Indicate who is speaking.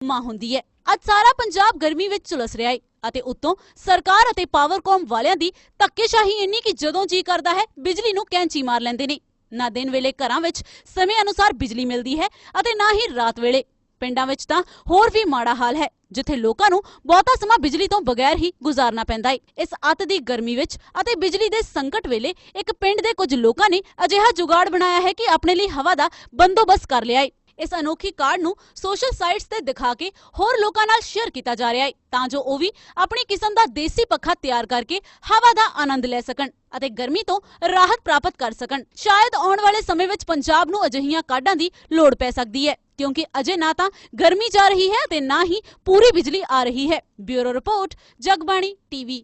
Speaker 1: ਮਾਂ ਹੁੰਦੀ ਹੈ। ਅੱਜ ਸਾਰਾ ਪੰਜਾਬ ਗਰਮੀ ਵਿੱਚ ਝੁਲਸ ਰਿਹਾ ਹੈ ਅਤੇ ਉੱਤੋਂ ਸਰਕਾਰ ਅਤੇ ਪਾਵਰਕਾਮ ਵਾਲਿਆਂ ਦੀ ਧੱਕੇਸ਼ਾਹੀ ਇੰਨੀ ਕਿ ਜਦੋਂ ਜੀ ਕਰਦਾ ਹੈ ਬਿਜਲੀ ਨੂੰ ਕੈਂਚੀ ਮਾਰ ਲੈਂਦੇ ਨੇ। ਨਾ ਦਿਨ ਵੇਲੇ ਘਰਾਂ ਵਿੱਚ ਸਮੇਂ ਅਨੁਸਾਰ ਬਿਜਲੀ ਮਿਲਦੀ ਹੈ ਅਤੇ ਨਾ ਹੀ ਰਾਤ ਵੇਲੇ। ਪਿੰਡਾਂ ਵਿੱਚ ਤਾਂ ਹੋਰ ਵੀ ਮਾੜਾ ਹਾਲ ਹੈ, ਜਿੱਥੇ ਲੋਕਾਂ ਨੂੰ ਬਹੁਤਾ ਸਮਾਂ ਬਿਜਲੀ ਤੋਂ ਬਗੈਰ ਹੀ ਗੁਜ਼ਾਰਨਾ ਪੈਂਦਾ ਹੈ। ਇਸ ਅੱਤ ਦੀ ਗਰਮੀ ਵਿੱਚ ਅਤੇ ਬਿਜਲੀ ਦੇ ਸੰਕਟ ਵੇਲੇ ਇੱਕ ਪਿੰਡ ਦੇ ਕੁਝ ਲੋਕਾਂ ਨੇ ਅਜਿਹਾ ਜੁਗਾੜ ਬਣਾਇਆ ਹੈ ਕਿ ਆਪਣੇ ਲਈ ਹਵਾ ਦਾ ਬੰਦੋਬਸਤ ਕਰ ਲਿਆ ਹੈ। ਇਸ ਅਨੋਖੀ ਕਾਢ ਨੂੰ ਸੋਸ਼ਲ ਸਾਈਟਸ ਤੇ ਦਿਖਾ ਕੇ ਹੋਰ ਲੋਕਾਂ ਨਾਲ ਸ਼ੇਅਰ ਕੀਤਾ ਜਾ ਰਿਹਾ ਹੈ ਤਾਂ ਜੋ ਉਹ ਵੀ ਆਪਣੀ ਕਿਸਮ ਦਾ ਦੇਸੀ ਪੱਖਾ ਤਿਆਰ ਕਰਕੇ ਹਵਾ ਦਾ ਆਨੰਦ ਲੈ ਸਕਣ ਅਤੇ ਗਰਮੀ ਤੋਂ ਰਾਹਤ ਪ੍ਰਾਪਤ ਕਰ ਸਕਣ। ਸ਼ਾਇਦ ਆਉਣ ਵਾਲੇ ਸਮੇਂ ਵਿੱਚ ਪੰਜਾਬ ਨੂੰ ਅਜਿਹੀਆਂ ਕਾਢਾਂ ਦੀ ਲੋੜ ਪੈ ਸਕਦੀ ਹੈ, ਕਿਉਂਕਿ ਅਜੇ ਨਾ ਤਾਂ ਗਰਮੀ ਜਾ ਰਹੀ ਹੈ ਤੇ ਨਾ ਹੀ ਪੂਰੀ ਬਿਜਲੀ ਆ ਰਹੀ ਹੈ। Bureau report, Jagbani TV.